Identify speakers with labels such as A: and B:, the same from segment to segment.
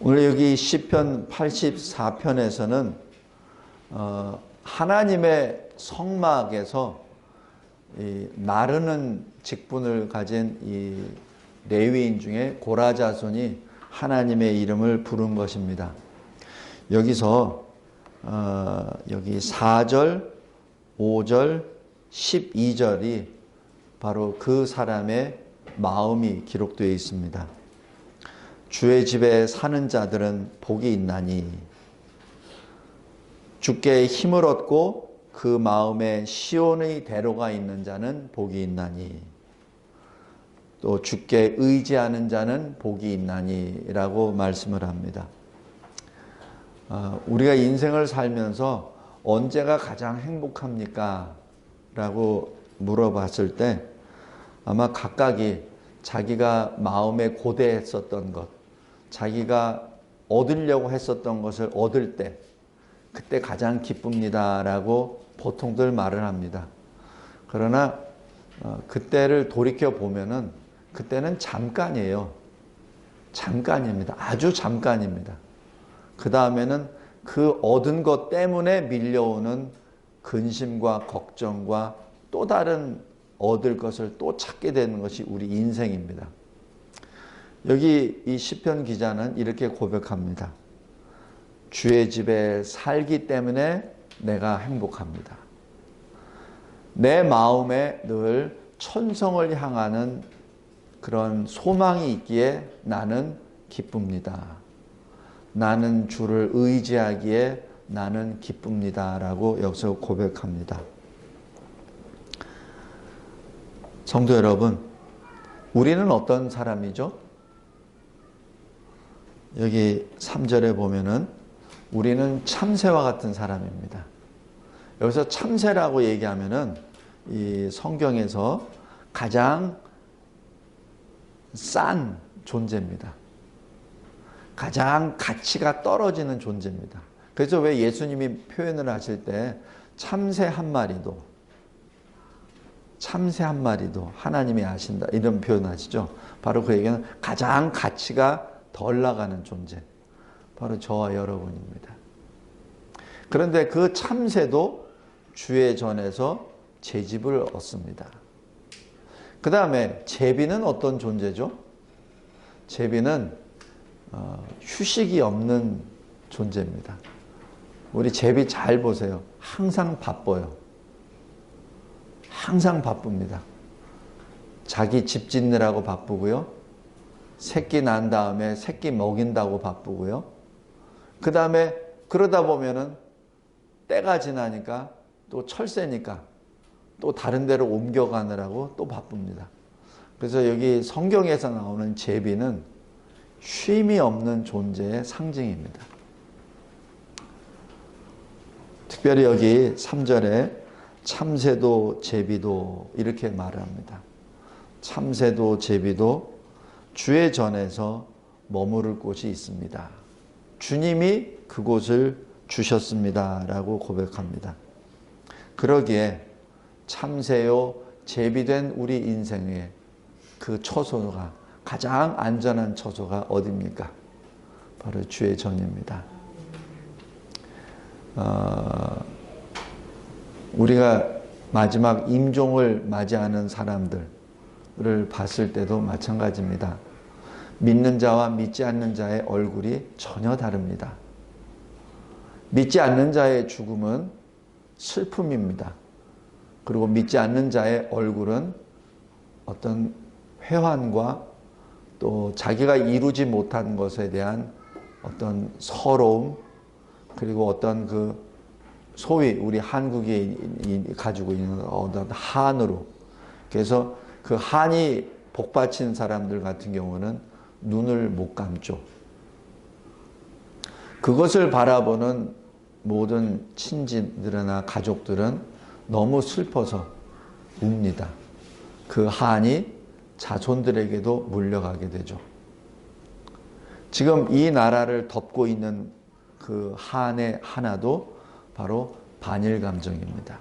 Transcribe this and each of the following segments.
A: 오늘 여기 시편 84편에서는 하나님의 성막에서 이 나르는 직분을 가진 이 레위인 중에 고라 자손이 하나님의 이름을 부른 것입니다. 여기서 여기 4절, 5절, 12절이 바로 그 사람의 마음이 기록되어 있습니다. 주의 집에 사는 자들은 복이 있나니 주께 힘을 얻고 그 마음에 시온의 대로가 있는 자는 복이 있나니 또 주께 의지하는 자는 복이 있나니 라고 말씀을 합니다. 우리가 인생을 살면서 언제가 가장 행복합니까? 라고 물어봤을 때 아마 각각이 자기가 마음에 고대했었던 것, 자기가 얻으려고 했었던 것을 얻을 때 그때 가장 기쁩니다 라고 보통들 말을 합니다. 그러나 그때를 돌이켜 보면은 그때는 잠깐이에요. 잠깐입니다. 아주 잠깐입니다. 그 다음에는 그 얻은 것 때문에 밀려오는 근심과 걱정과 또 다른 얻을 것을 또 찾게 되는 것이 우리 인생입니다. 여기 이 시편 기자는 이렇게 고백합니다. 주의 집에 살기 때문에 내가 행복합니다. 내 마음에 늘 천성을 향하는 그런 소망이 있기에 나는 기쁩니다. 나는 주를 의지하기에 나는 기쁩니다. 라고 여기서 고백합니다. 성도 여러분, 우리는 어떤 사람이죠? 여기 3절에 보면은 우리는 참새와 같은 사람입니다. 여기서 참새라고 얘기하면은 이 성경에서 가장 싼 존재입니다. 가장 가치가 떨어지는 존재입니다. 그래서 왜 예수님이 표현을 하실 때 참새 한 마리도 하나님이 아신다 이런 표현하시죠. 바로 그 얘기는 가장 가치가 덜 나가는 존재, 바로 저와 여러분입니다. 그런데 그 참새도 주의 전에서 제집을 얻습니다. 그 다음에 제비는 어떤 존재죠? 제비는 휴식이 없는 존재입니다. 우리 제비 잘 보세요. 항상 바빠요. 항상 바쁩니다. 자기 집 짓느라고 바쁘고요. 새끼 난 다음에 새끼 먹인다고 바쁘고요. 그 다음에 그러다 보면은 때가 지나니까 또 철새니까 또 다른 데로 옮겨가느라고 또 바쁩니다. 그래서 여기 성경에서 나오는 제비는 쉼이 없는 존재의 상징입니다. 특별히 여기 3절에 참새도 제비도 이렇게 말합니다. 참새도 제비도 주의 전에서 머무를 곳이 있습니다. 주님이 그곳을 주셨습니다. 라고 고백합니다. 그러기에 참새요 제비된 우리 인생의 그 처소가 가장 안전한 처소가 어디입니까? 바로 주의 전입니다. 우리가 마지막 임종을 맞이하는 사람들을 봤을 때도 마찬가지입니다. 믿는 자와 믿지 않는 자의 얼굴이 전혀 다릅니다. 믿지 않는 자의 죽음은 슬픔입니다. 그리고 믿지 않는 자의 얼굴은 어떤 회환과 또 자기가 이루지 못한 것에 대한 어떤 서러움, 그리고 어떤 그 소위 우리 한국이 가지고 있는 어떤 한으로, 그래서 그 한이 복받친 사람들 같은 경우는 눈을 못 감죠. 그것을 바라보는 모든 친지들이나 가족들은 너무 슬퍼서 웁니다. 그 한이 자손들에게도 물려가게 되죠. 지금 이 나라를 덮고 있는 그 한의 하나도 바로 반일 감정입니다.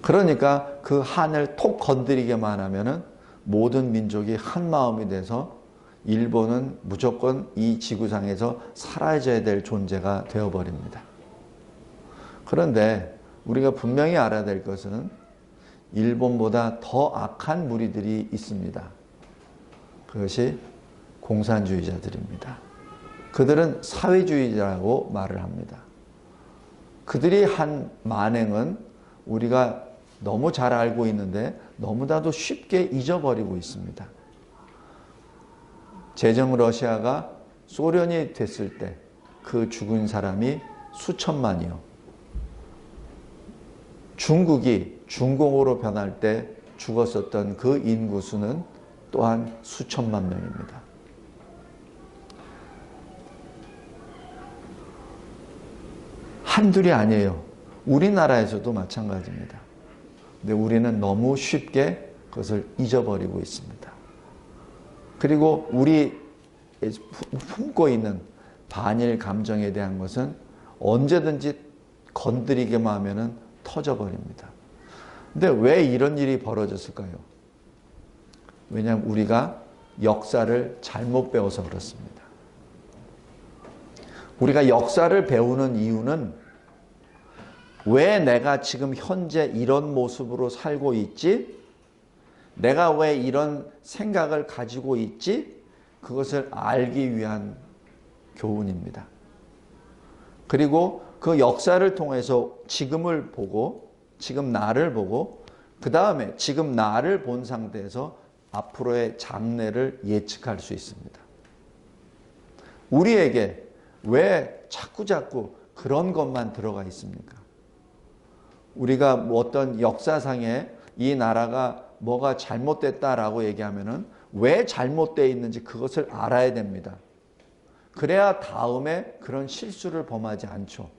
A: 그러니까 그 한을 톡 건드리기만 하면은 모든 민족이 한 마음이 돼서 일본은 무조건 이 지구상에서 사라져야 될 존재가 되어버립니다. 그런데 우리가 분명히 알아야 될 것은 일본보다 더 악한 무리들이 있습니다. 그것이 공산주의자들입니다. 그들은 사회주의자라고 말을 합니다. 그들이 한 만행은 우리가 너무 잘 알고 있는데 너무나도 쉽게 잊어버리고 있습니다. 제정 러시아가 소련이 됐을 때 그 죽은 사람이 수천만이요. 중국이 중공으로 변할 때 죽었었던 그 인구수는 또한 수천만 명입니다. 한둘이 아니에요. 우리나라에서도 마찬가지입니다. 근데 우리는 너무 쉽게 그것을 잊어버리고 있습니다. 그리고 우리 품고 있는 반일 감정에 대한 것은 언제든지 건드리기만 하면은 터져버립니다. 근데 왜 이런 일이 벌어졌을까요? 왜냐하면 우리가 역사를 잘못 배워서 그렇습니다. 우리가 역사를 배우는 이유는 왜 내가 지금 현재 이런 모습으로 살고 있지? 내가 왜 이런 생각을 가지고 있지? 그것을 알기 위한 교훈입니다. 그리고 그 역사를 통해서 지금을 보고, 지금 나를 보고, 그 다음에 지금 나를 본 상태에서 앞으로의 장래를 예측할 수 있습니다. 우리에게 왜 자꾸 그런 것만 들어가 있습니까? 우리가 뭐 어떤 역사상에 이 나라가 뭐가 잘못됐다라고 얘기하면은 왜 잘못되어 있는지 그것을 알아야 됩니다. 그래야 다음에 그런 실수를 범하지 않죠.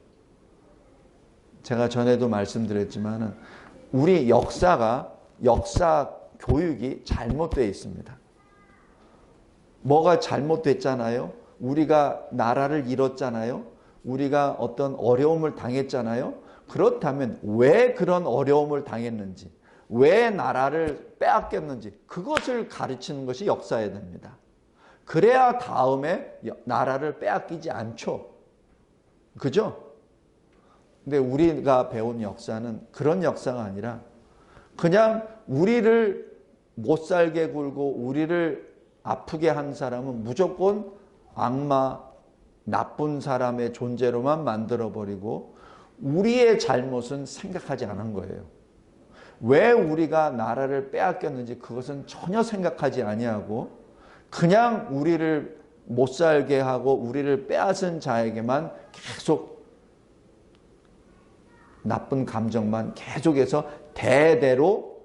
A: 제가 전에도 말씀드렸지만은 우리 역사 교육이 잘못되어 있습니다. 뭐가 잘못됐잖아요? 우리가 나라를 잃었잖아요? 우리가 어떤 어려움을 당했잖아요? 그렇다면 왜 그런 어려움을 당했는지, 왜 나라를 빼앗겼는지 그것을 가르치는 것이 역사여야 됩니다. 그래야 다음에 나라를 빼앗기지 않죠. 그죠? 근데 우리가 배운 역사는 그런 역사가 아니라 그냥 우리를 못 살게 굴고 우리를 아프게 한 사람은 무조건 악마, 나쁜 사람의 존재로만 만들어버리고 우리의 잘못은 생각하지 않은 거예요. 왜 우리가 나라를 빼앗겼는지 그것은 전혀 생각하지 아니하고 그냥 우리를 못 살게 하고 우리를 빼앗은 자에게만 계속 나쁜 감정만 계속해서 대대로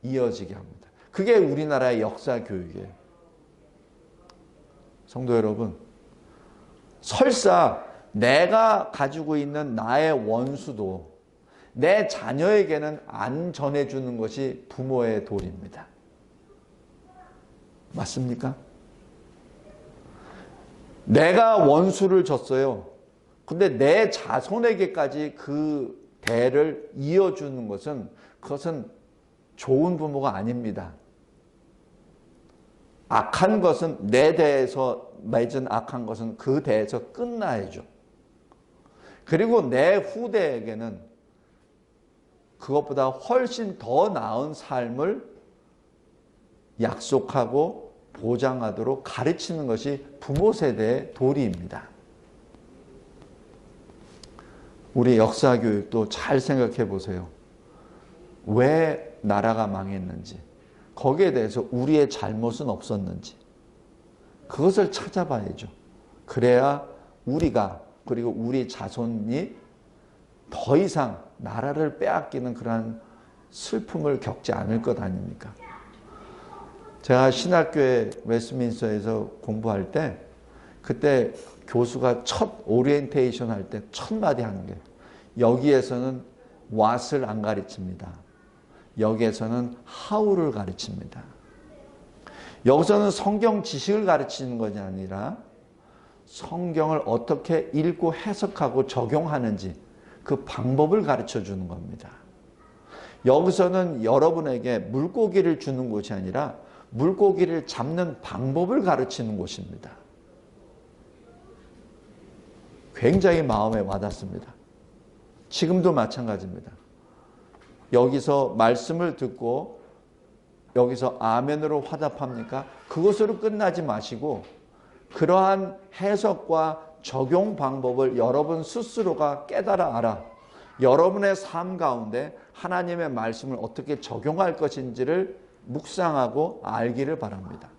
A: 이어지게 합니다. 그게 우리나라의 역사 교육이에요. 성도 여러분, 설사 내가 가지고 있는 나의 원수도 내 자녀에게는 안 전해주는 것이 부모의 도리입니다. 맞습니까? 내가 원수를 줬어요. 근데 내 자손에게까지 그 대를 이어주는 것은 그것은 좋은 부모가 아닙니다. 악한 것은 내 대에서 맺은 악한 것은 그 대에서 끝나야죠. 그리고 내 후대에게는 그것보다 훨씬 더 나은 삶을 약속하고 보장하도록 가르치는 것이 부모 세대의 도리입니다. 우리 역사 교육도 잘 생각해 보세요. 왜 나라가 망했는지, 거기에 대해서 우리의 잘못은 없었는지 그것을 찾아봐야죠. 그래야 우리가 그리고 우리 자손이 더 이상 나라를 빼앗기는 그러한 슬픔을 겪지 않을 것 아닙니까? 제가 신학교에 웨스트민스터에서 공부할 때 그때 교수가 첫 오리엔테이션 할 때 첫 마디 하는 게 여기에서는 what을 안 가르칩니다. 여기에서는 how를 가르칩니다. 여기서는 성경 지식을 가르치는 것이 아니라 성경을 어떻게 읽고 해석하고 적용하는지 그 방법을 가르쳐 주는 겁니다. 여기서는 여러분에게 물고기를 주는 것이 아니라 물고기를 잡는 방법을 가르치는 곳입니다. 굉장히 마음에 와닿습니다. 지금도 마찬가지입니다. 여기서 말씀을 듣고 여기서 아멘으로 화답합니까? 그것으로 끝나지 마시고 그러한 해석과 적용 방법을 여러분 스스로가 깨달아 알아 여러분의 삶 가운데 하나님의 말씀을 어떻게 적용할 것인지를 묵상하고 알기를 바랍니다.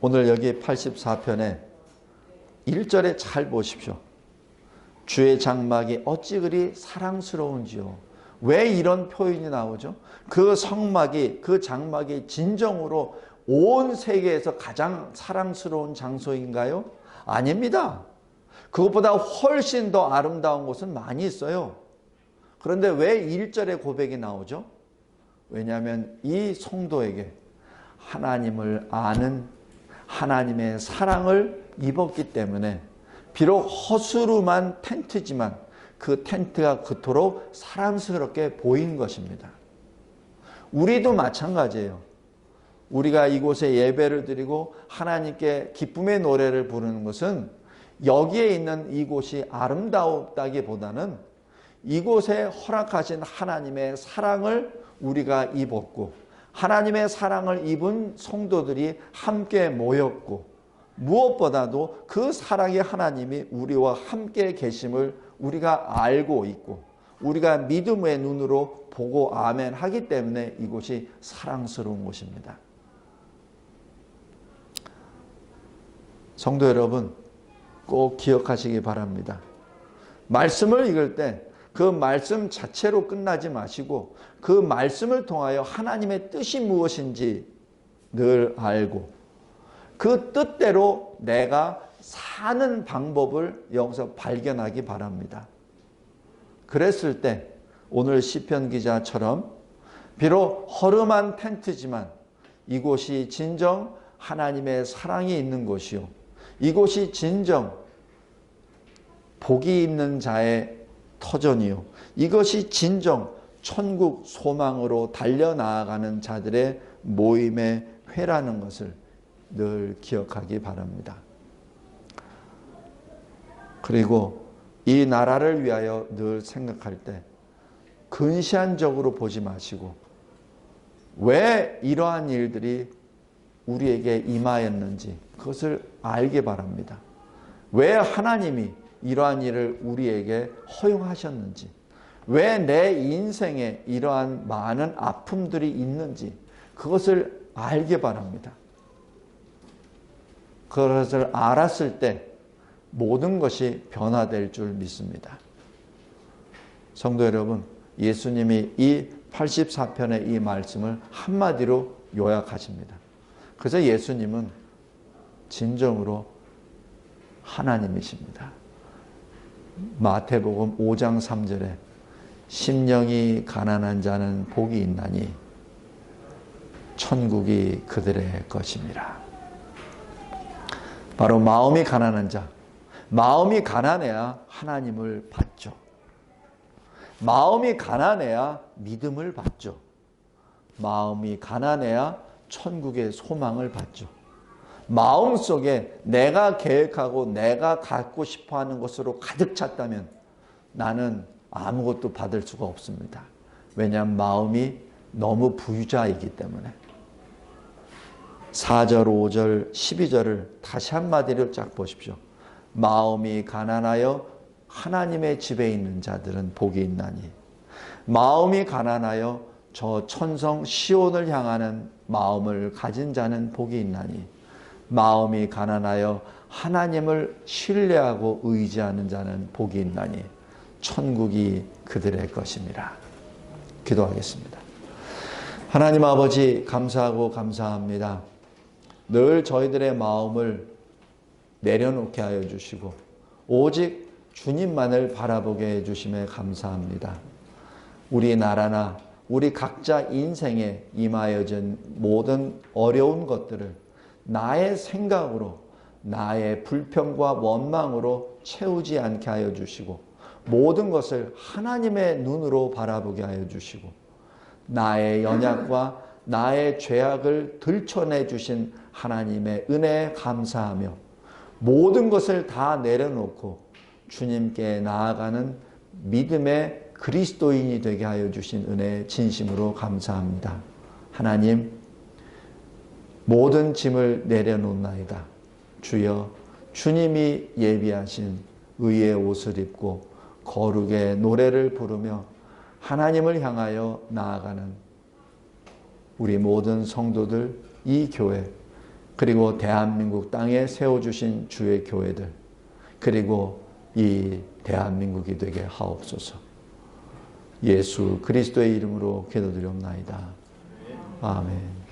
A: 오늘 여기 84편에 1절에 잘 보십시오. 주의 장막이 어찌 그리 사랑스러운지요. 왜 이런 표현이 나오죠? 그 성막이, 그 장막이 진정으로 온 세계에서 가장 사랑스러운 장소인가요? 아닙니다. 그것보다 훨씬 더 아름다운 곳은 많이 있어요. 그런데 왜 1절의 고백이 나오죠? 왜냐하면 이 성도에게 하나님을 아는 하나님의 사랑을 입었기 때문에 비록 허스름한 텐트지만 그 텐트가 그토록 사랑스럽게 보인 것입니다. 우리도 마찬가지예요. 우리가 이곳에 예배를 드리고 하나님께 기쁨의 노래를 부르는 것은 여기에 있는 이곳이 아름다웠다기보다는 이곳에 허락하신 하나님의 사랑을 우리가 입었고 하나님의 사랑을 입은 성도들이 함께 모였고 무엇보다도 그 사랑의 하나님이 우리와 함께 계심을 우리가 알고 있고 우리가 믿음의 눈으로 보고 아멘 하기 때문에 이곳이 사랑스러운 곳입니다. 성도 여러분 꼭 기억하시기 바랍니다. 말씀을 읽을 때 그 말씀 자체로 끝나지 마시고 그 말씀을 통하여 하나님의 뜻이 무엇인지 늘 알고 그 뜻대로 내가 사는 방법을 여기서 발견하기 바랍니다. 그랬을 때 오늘 시편 기자처럼 비록 허름한 텐트지만 이곳이 진정 하나님의 사랑이 있는 곳이요. 이곳이 진정 복이 있는 자의 터전이요. 이것이 진정 천국 소망으로 달려나아가는 자들의 모임의 회라는 것을 늘 기억하기 바랍니다. 그리고 이 나라를 위하여 늘 생각할 때 근시안적으로 보지 마시고 왜 이러한 일들이 우리에게 임하였는지 그것을 알기 바랍니다. 왜 하나님이 이러한 일을 우리에게 허용하셨는지 왜 내 인생에 이러한 많은 아픔들이 있는지 그것을 알기 바랍니다. 그것을 알았을 때 모든 것이 변화될 줄 믿습니다. 성도 여러분, 예수님이 이 84편의 이 말씀을 한마디로 요약하십니다. 그래서 예수님은 진정으로 하나님이십니다. 마태복음 5장 3절에 심령이 가난한 자는 복이 있나니 천국이 그들의 것임이라. 바로 마음이 가난한 자, 마음이 가난해야 하나님을 받죠. 마음이 가난해야 믿음을 받죠. 마음이 가난해야 천국의 소망을 받죠. 마음속에 내가 계획하고 내가 갖고 싶어하는 것으로 가득 찼다면 나는 아무것도 받을 수가 없습니다. 왜냐하면 마음이 너무 부유자이기 때문에. 4절, 5절, 12절을 다시 한마디로 쫙 보십시오. 마음이 가난하여 하나님의 집에 있는 자들은 복이 있나니 마음이 가난하여 저 천성 시온을 향하는 마음을 가진 자는 복이 있나니 마음이 가난하여 하나님을 신뢰하고 의지하는 자는 복이 있나니 천국이 그들의 것임이라. 기도하겠습니다. 하나님 아버지 감사하고 감사합니다. 늘 저희들의 마음을 내려놓게 하여 주시고 오직 주님만을 바라보게 해주심에 감사합니다. 우리나라나 우리 각자 인생에 임하여진 모든 어려운 것들을 나의 생각으로 나의 불평과 원망으로 채우지 않게 하여 주시고 모든 것을 하나님의 눈으로 바라보게 하여 주시고 나의 연약과 나의 죄악을 들춰내 주신 하나님의 은혜에 감사하며 모든 것을 다 내려놓고 주님께 나아가는 믿음의 그리스도인이 되게 하여 주신 은혜에 진심으로 감사합니다. 하나님, 모든 짐을 내려놓나이다. 주여, 주님이 예비하신 의의 옷을 입고 거룩의 노래를 부르며 하나님을 향하여 나아가는 우리 모든 성도들, 이 교회, 그리고 대한민국 땅에 세워주신 주의 교회들, 그리고 이 대한민국이 되게 하옵소서. 예수 그리스도의 이름으로 기도드리옵나이다. 아멘.